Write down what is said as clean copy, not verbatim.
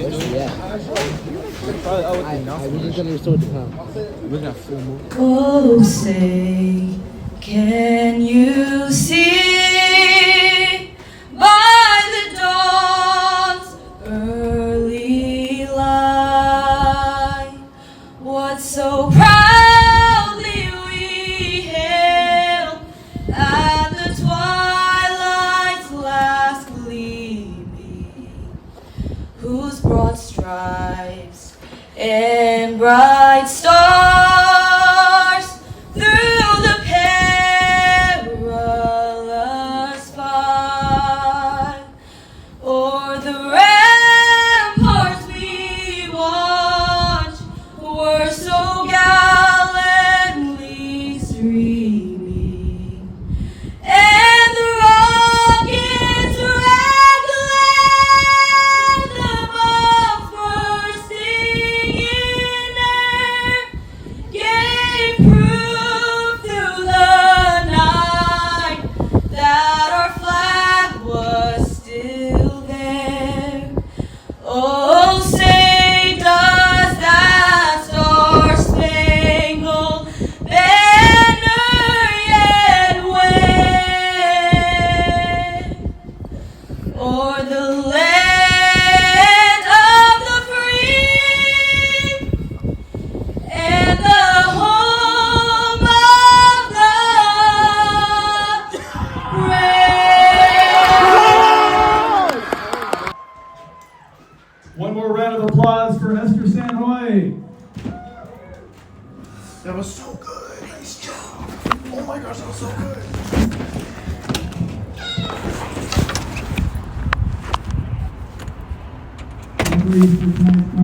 Yeah. I was just gonna restore the pound. We're gonna full move. Oh, say, can you see by the dawn's early light what so proudly we hailed at the twilight's last gleaming, whose broad stripes and bright stars through the perilous fight o'er the ramparts we watched were so gallantly streaming, and the rockets reckless, the bombs bursting in air, gave proof through the night that our flag was still there. Oh, say does that star-spangled banner yet wave o'er the land of the free and the home of the brave? One more round of applause for Esther San Hoih. That was so good. Nice job. Oh my gosh, that was so good.